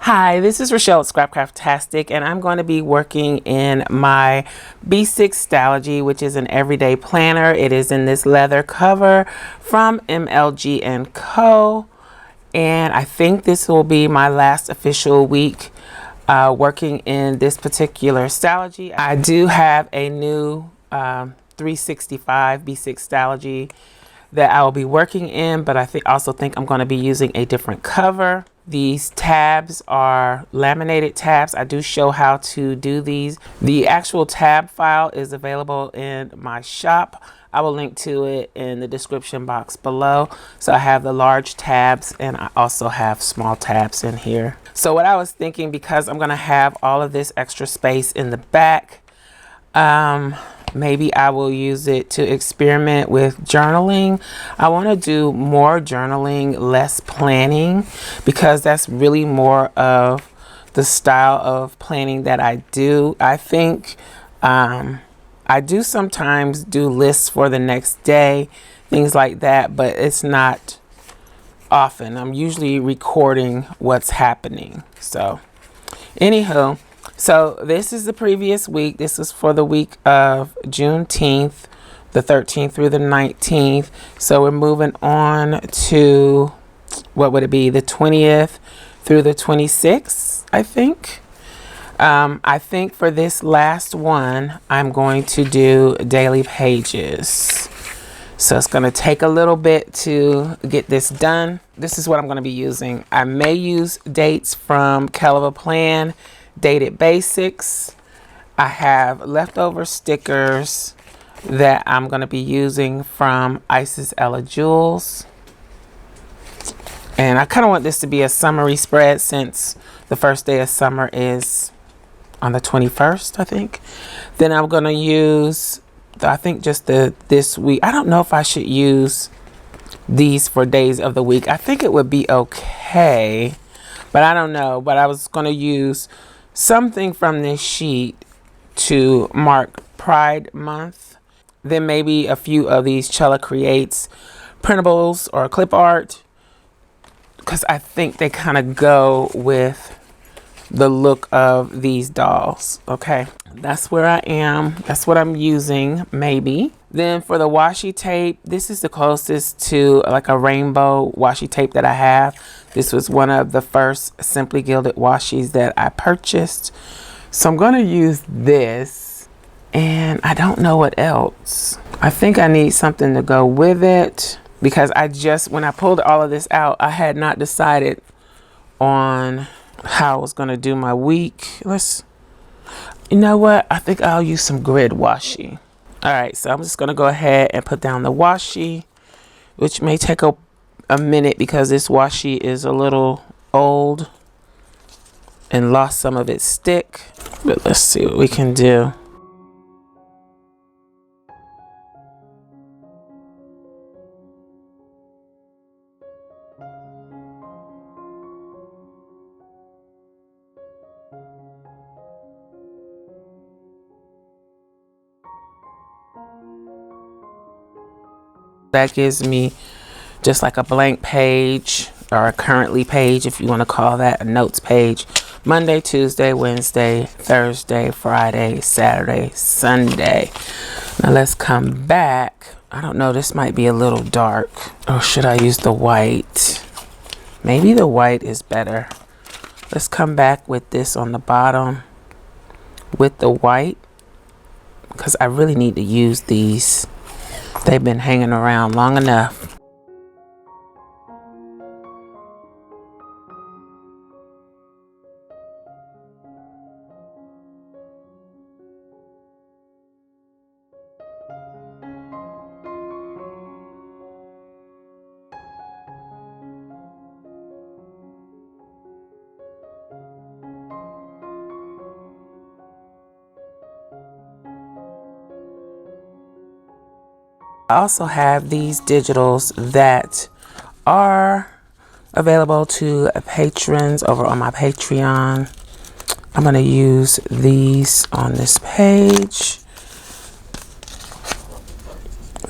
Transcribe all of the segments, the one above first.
Hi, this is Rachelle at Scrapcraftastic, and I'm going to be working in my B6 Stalogy, which is an everyday planner. It is in this leather cover from MLG Co. And I think this will be my last official week working in this particular Stalogy. I do have a new 365 B6 Stalogy that I will be working in, but I also think I'm going to be using a different cover. These tabs are laminated tabs. I do show how to do these. The actual tab file is available in my shop. I will link to it in the description box below. So I have the large tabs and I also have small tabs in here. So what I was thinking, because I'm going to have all of this extra space in the back, maybe I will use it to experiment with journaling. I want to do more journaling, less planning, because that's really more of the style of planning that I do. I think I do sometimes do lists for the next day, things like that, but it's not often. I'm usually recording what's happening. So anywho, so this is the previous week. This is for the week of Juneteenth, the 13th through the 19th. So we're moving on to, what would it be, the 20th through the 26th, I think. I think for this last one, I'm going to do daily pages. So it's going to take a little bit to get this done. This is what I'm going to be using. I may use dates from CHELA Plan, Dated Basics. I have leftover stickers that I'm going to be using from Isis Ella Jewels. And I kind of want this to be a summery spread since the first day of summer is on the 21st, I think. Then I'm going to use, I think just this week. I don't know if I should use these for days of the week. I think it would be okay, but I don't know. But I was going to use something from this sheet to mark Pride Month. Then maybe a few of these CHELA Creates printables or clip art, because I think they kind of go with the look of these dolls. Okay, that's where I am. That's what I'm using, maybe. Then for the washi tape, this is the closest to like a rainbow washi tape that I have. This was one of the first Simply Gilded washis that I purchased. So I'm going to use this, and I don't know what else. I think I need something to go with it, because when I pulled all of this out, I had not decided on how I was going to do my week. You know what? I think I'll use some grid washi. All right, so I'm just going to go ahead and put down the washi, which may take a minute because this washi is a little old and lost some of its stick. But let's see what we can do. That gives me just like a blank page, or a currently page, if you want to call that a notes page. Monday, Tuesday, Wednesday, Thursday, Friday, Saturday, Sunday. Now let's come back. I don't know, this might be a little dark. Or should I use the white? Maybe the white is better. Let's come back with this on the bottom with the white, because I really need to use these. They've been hanging around long enough. I also have these digitals that are available to patrons over on my Patreon. I'm going to use these on this page.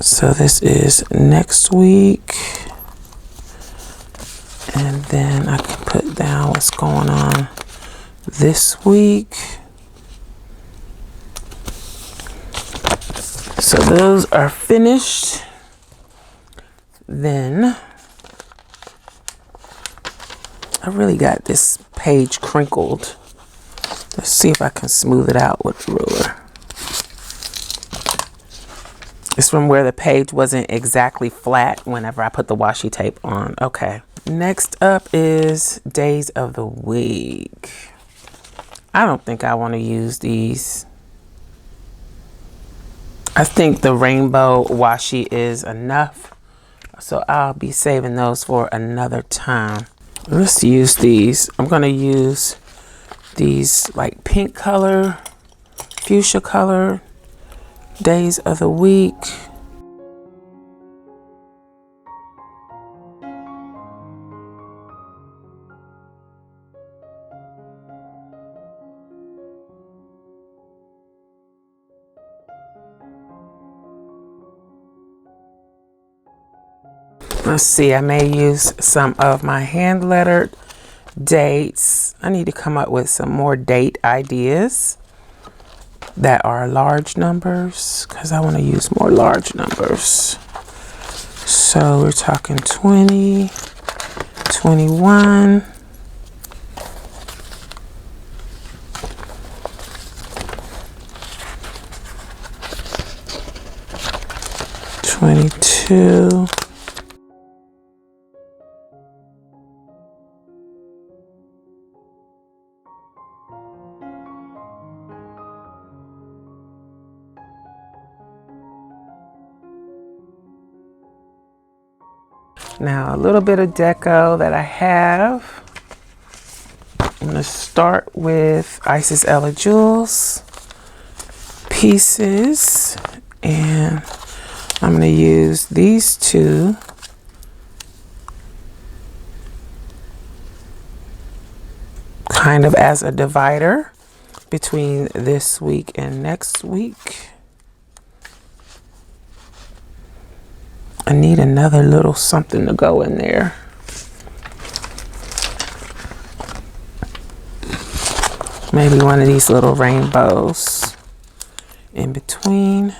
So this is next week. And then I can put down what's going on this week. So those are finished. Then I really got this page crinkled. Let's see if I can smooth it out with the ruler. It's from where the page wasn't exactly flat whenever I put the washi tape on. Okay. Next up is days of the week. I don't think I want to use these. I think the rainbow washi is enough. So I'll be saving those for another time. Let's use these. I'm going to use these like pink color, fuchsia color, days of the week. Let's see, I may use some of my hand lettered dates. I need to come up with some more date ideas that are large numbers because I want to use more large numbers. So we're talking 20, 21, 22. Now a little bit of deco that I have. I'm going to start with Isis Ella Jewels pieces, and I'm going to use these two kind of as a divider between this week and next week. I need another little something to go in there. Maybe one of these little rainbows in between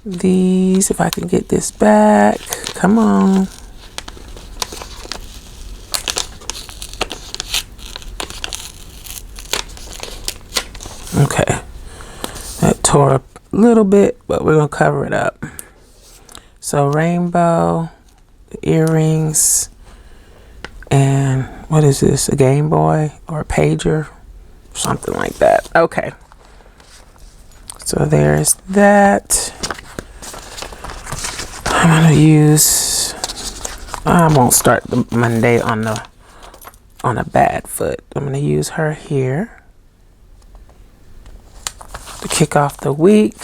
these. If I can get this back, come on. Okay, that tore up a little bit, but we're gonna cover it up. So rainbow, earrings, and what is this, a Game Boy or a pager? Something like that. Okay. So there's that. I'm gonna use, I won't start the Monday on a bad foot. I'm gonna use her here to kick off the week.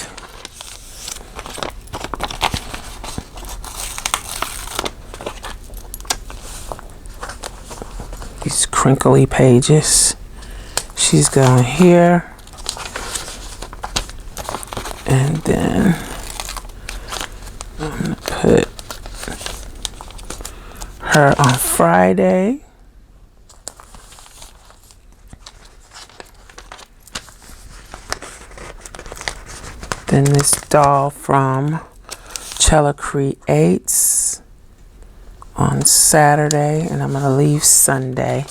These crinkly pages. She's going here. And then I'm going to put her on Friday. Then this doll from CHELA Creates on Saturday, and I'm going to leave Sunday.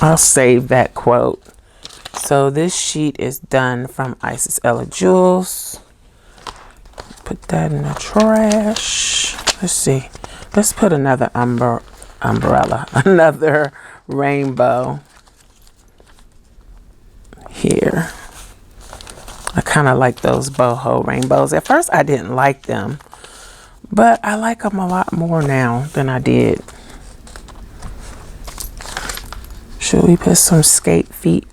I'll save that quote. So this sheet is done from Isis Ella Jewels. Put that in the trash. Let's see. Let's put another umbrella, another rainbow here. I kind of like those boho rainbows. At first I didn't like them, but I like them a lot more now than I did. Should we put some skate feet?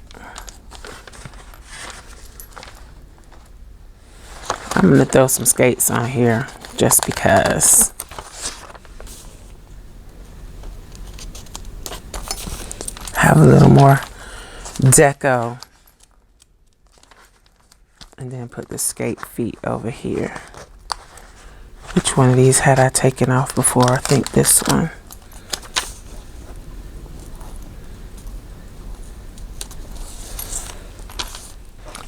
I'm gonna throw some skates on here just because. Have a little more deco. And then put the skate feet over here. Which one of these had I taken off before? I think this one.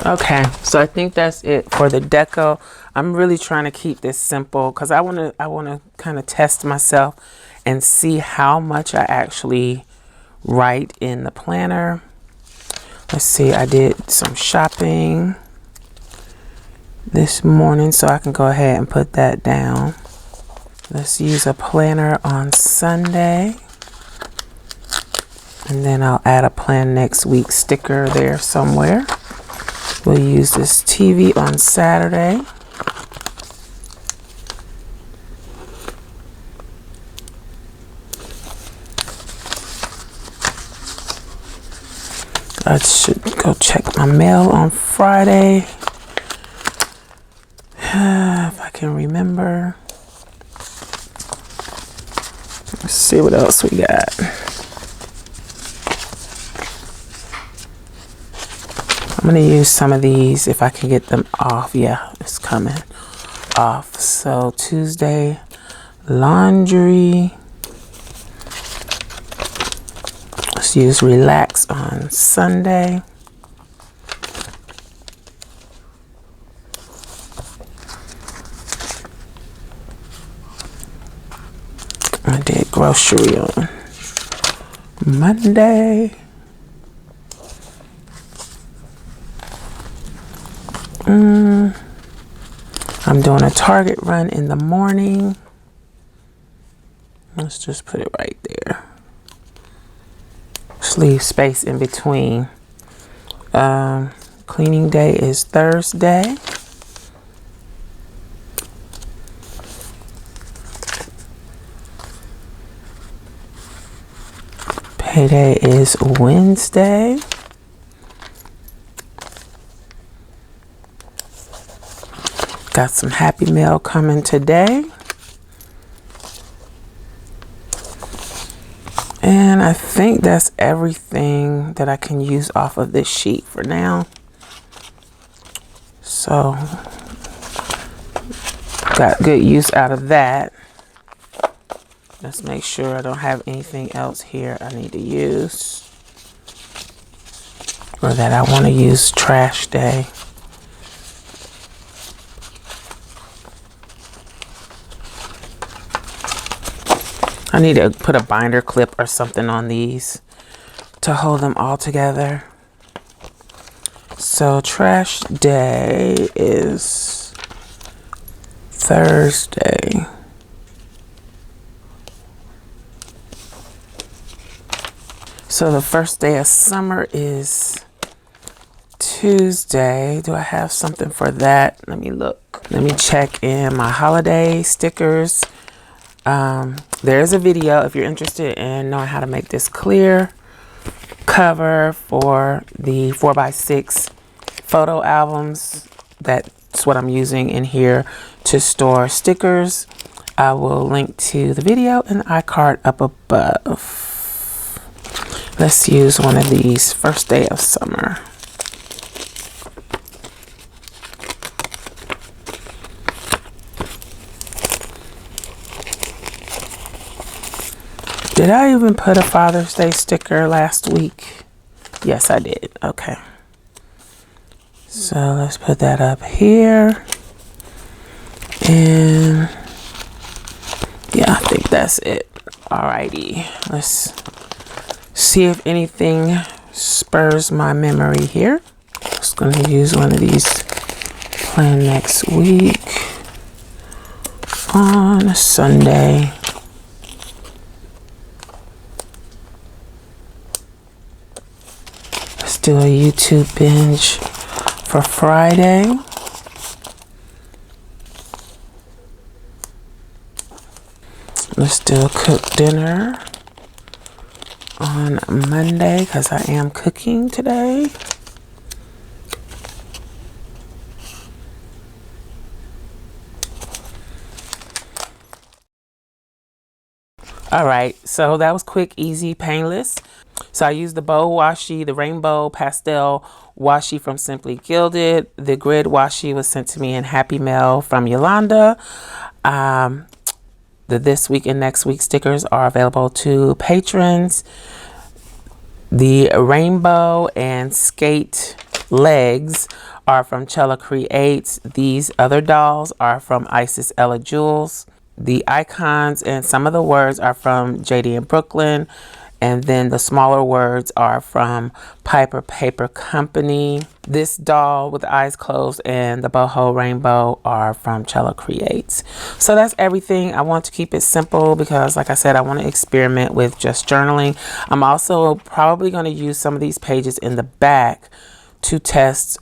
Okay, so I think that's it for the deco. I'm really trying to keep this simple because I want to kind of test myself and see how much I actually write in the planner. Let's see, I did some shopping this morning, so I can go ahead and put that down. Let's use a planner on Sunday, and then I'll add a plan next week sticker there somewhere. We'll use this TV on Saturday. I should go check my mail on Friday. If I can remember. Let's see what else we got. I'm going to use some of these if I can get them off. Yeah, it's coming off. So Tuesday, laundry. Let's use relax on Sunday. I did grocery on Monday. I'm doing a Target run in the morning. Let's just put it right there. Just leave space in between. Cleaning day is Thursday. Payday is Wednesday. Got some Happy Mail coming today. And I think that's everything that I can use off of this sheet for now. So, got good use out of that. Let's make sure I don't have anything else here I need to use. Or that I want to use trash day. I need to put a binder clip or something on these to hold them all together. So trash day is Thursday. So the first day of summer is Tuesday. Do I have something for that? Let me look. Let me check in my holiday stickers. There's a video if you're interested in knowing how to make this clear cover for the 4x6 photo albums. That's what I'm using in here to store stickers. I will link to the video in the iCard up above. Let's use one of these, first day of summer. Did I even put a Father's Day sticker last week? Yes, I did. Okay. So let's put that up here. And yeah, I think that's it. Alrighty. Let's see if anything spurs my memory here. Just going to use one of these plan next week on a Sunday. Let's do a YouTube binge for Friday. Let's do a cook dinner on Monday because I am cooking today. All right, so that was quick, easy, painless. So I used the bow washi, the rainbow pastel washi from Simply Gilded. The grid washi was sent to me in Happy Mail from Yolanda. The this week and next week stickers are available to patrons. The rainbow and skate legs are from CHELA Creates. These other dolls are from Isis Ella Jewels. The icons and some of the words are from JD and Brooklyn. And then the smaller words are from Piper Paper Company. This doll with the eyes closed and the boho rainbow are from CHELA Creates. So that's everything. I want to keep it simple because, like I said, I want to experiment with just journaling. I'm also probably going to use some of these pages in the back to test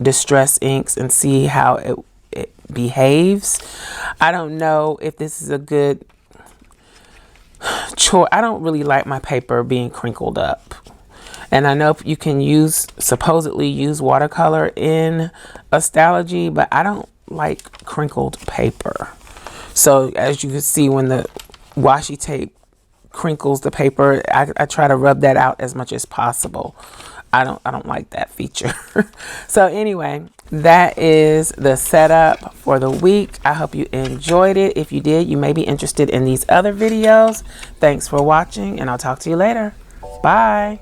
distress inks and see how it behaves. I don't know if this is a good choice. I don't really like my paper being crinkled up, and I know you can supposedly use watercolor in Stalogy, but I don't like crinkled paper. So as you can see, when the washi tape crinkles the paper, I try to rub that out as much as possible. I don't like that feature. So anyway, that is the setup for the week. I hope you enjoyed it. If you did, you may be interested in these other videos. Thanks for watching, and I'll talk to you later. Bye.